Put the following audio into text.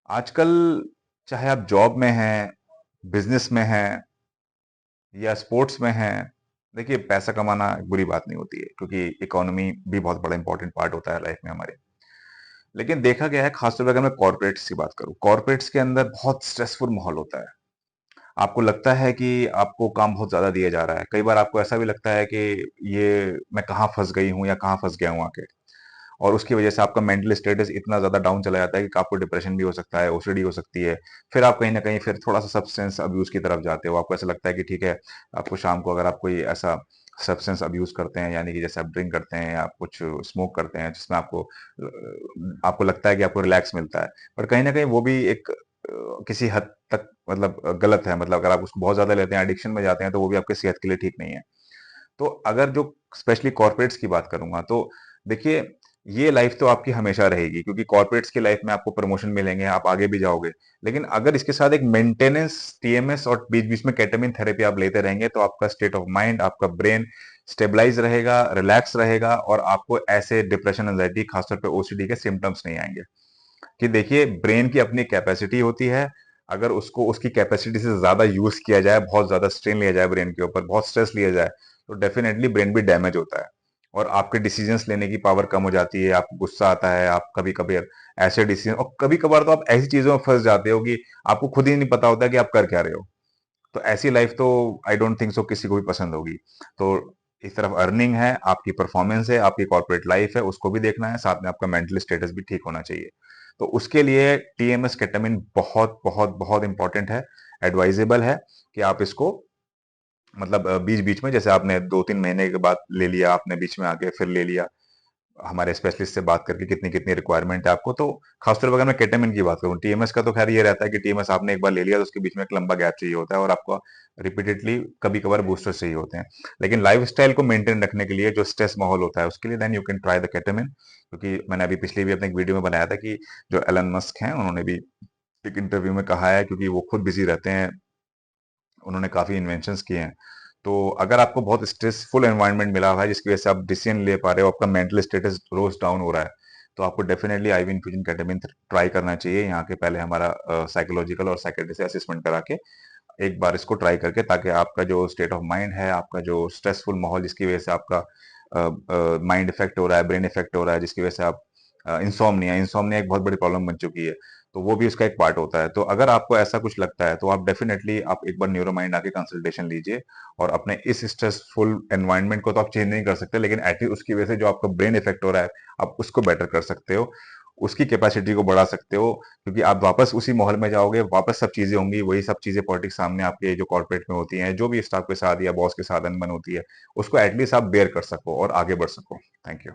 आजकल चाहे आप जॉब में हैं, बिजनेस में हैं या स्पोर्ट्स में हैं, देखिए पैसा कमाना एक बुरी बात नहीं होती है क्योंकि इकोनॉमी भी बहुत बड़ा इंपॉर्टेंट पार्ट होता है लाइफ में हमारे। लेकिन देखा गया है खासतौर पर अगर मैं कॉर्पोरेट्स की बात करूं, कॉर्पोरेट्स के अंदर बहुत स्ट्रेसफुल माहौल होता है। आपको लगता है कि आपको काम बहुत ज्यादा दिया जा रहा है, कई बार आपको ऐसा भी लगता है कि ये मैं कहाँ फंस गई हूँ या कहाँ फंस गया हूँ आके। और उसकी वजह से आपका मेंटल स्टेटस इतना ज़्यादा डाउन चला जाता है कि आपको डिप्रेशन भी हो सकता है, ओसीडी हो सकती है। फिर आप कहीं न कहीं फिर थोड़ा-सा सब्सटेंस अब्यूज़ की तरफ जाते हो। आपको ऐसा लगता है कि ठीक है, आपको शाम को अगर आप कोई ऐसा सब्सटेंस अब्यूज़ करते हैं, यानी कि जैसे आप ड्रिंक करते हैं या आप कुछ स्मोक करते हैं, जिसमें आपको लगता है कि आपको रिलैक्स मिलता है। पर कहीं न कहीं वो भी एक किसी हद तक मतलब गलत है। मतलब अगर आप उसको बहुत ज़्यादा लेते हैं, एडिक्शन में जाते हैं, तो वो भी आपकी सेहत के लिए ठीक नहीं है। तो अगर जो स्पेशली कॉर्पोरेट्स की बात करूंगा तो देखिए, ये लाइफ तो आपकी हमेशा रहेगी क्योंकि कॉर्पोरेट्स की लाइफ में आपको प्रमोशन मिलेंगे, आप आगे भी जाओगे। लेकिन अगर इसके साथ एक मेंटेनेंस, टीएमएस और बीच बीच में केटामिन थेरेपी आप लेते रहेंगे तो आपका स्टेट ऑफ माइंड, आपका ब्रेन स्टेबलाइज रहेगा, रिलैक्स रहेगा और आपको ऐसे डिप्रेशन, एंजाइटी, खासतौर पे ओसीडी के सिम्टम्स नहीं आएंगे। कि देखिए, ब्रेन की अपनी कैपेसिटी होती है। अगर उसको उसकी कैपेसिटी से ज्यादा यूज किया जाए, बहुत ज्यादा स्ट्रेन लिया जाए ब्रेन के ऊपर, बहुत स्ट्रेस लिया जाए, तो डेफिनेटली ब्रेन भी डैमेज होता है और आपके डिसीजंस लेने की पावर कम हो जाती है। आपको गुस्सा आता है, आप कभी कभी ऐसे डिसीजन, और कभी कभार तो आप ऐसी चीजों में फंस जाते हो कि आपको खुद ही नहीं पता होता कि आप कर क्या रहे हो। तो ऐसी लाइफ तो आई डोंट थिंक सो किसी को भी पसंद होगी। तो इस तरफ अर्निंग है, आपकी परफॉर्मेंस है, आपकी कॉर्पोरेट लाइफ है, उसको भी देखना है, साथ में आपका मेंटल स्टेटस भी ठीक होना चाहिए। तो उसके लिए टीएमएस केटामिन बहुत बहुत बहुत इंपॉर्टेंट है। एडवाइजेबल है कि आप इसको मतलब बीच बीच में, जैसे आपने 2-3 महीने के बाद ले लिया, आपने बीच में आके फिर ले लिया, हमारे स्पेशलिस्ट से बात करके कितनी कितनी रिक्वायरमेंट है आपको। तो खासतौर पर अगर मैं केटामिन की बात करूं, टीएमएस का तो खैर ये रहता है कि टीएमएस आपने एक बार ले लिया तो उसके बीच में एक लंबा गैप चाहिए होता है और आपको रिपीटेडली कभी कभार बूस्टर चाहिए होते हैं। लेकिन लाइफ स्टाइल को मेंटेन रखने के लिए जो स्ट्रेस माहौल होता है उसके लिए then you can try the ketamine, क्योंकि मैंने अभी पिछली भी अपने एक वीडियो में बनाया था कि जो एलन मस्क हैं उन्होंने भी एक इंटरव्यू में कहा है, क्योंकि वो खुद बिजी रहते हैं, उन्होंने काफी इन्वेंशंस किए हैं। तो अगर आपको बहुत स्ट्रेसफुल एनवायरनमेंट मिला हुआ है जिसकी वजह से आप डिसीजन ले पा रहे हो, आपका मेंटल स्टेटस रोज डाउन हो रहा है, तो आपको definitely IV infusion ketamine try करना चाहिए। यहाँ के पहले हमारा साइकोलॉजिकल और साइकेट्री से असेसमेंट करा के एक बार इसको ट्राई करके, ताकि आपका जो स्टेट ऑफ माइंड है, आपका जो स्ट्रेसफुल माहौल जिसकी वजह से आपका माइंड इफेक्ट हो रहा है, ब्रेन इफेक्ट हो रहा है, जिसकी वजह से आप इंसोम्निया इंसोम्निया एक बहुत बड़ी प्रॉब्लम बन चुकी है, तो वो भी उसका एक पार्ट होता है। तो अगर आपको ऐसा कुछ लगता है तो आप डेफिनेटली आप एक बार न्यूरो माइंड आके कंसल्टेशन लीजिए और अपने इस स्ट्रेसफुल एनवायरनमेंट को तो आप चेंज नहीं कर सकते, लेकिन एटलीस्ट उसकी वजह से जो आपका ब्रेन इफेक्ट हो रहा है, आप उसको बेटर कर सकते हो, उसकी कैपेसिटी को बढ़ा सकते हो। क्योंकि आप वापस उसी माहौल में जाओगे, वापस सब चीजें होंगी, वही सब चीजें पॉलिटिक्स सामने आपके जो कॉर्पोरेट में होती हैं, जो भी स्टाफ के साथ या बॉस के साथ अनबन होती है, उसको एटलीस्ट आप बेयर कर सको और आगे बढ़ सको। Thank you.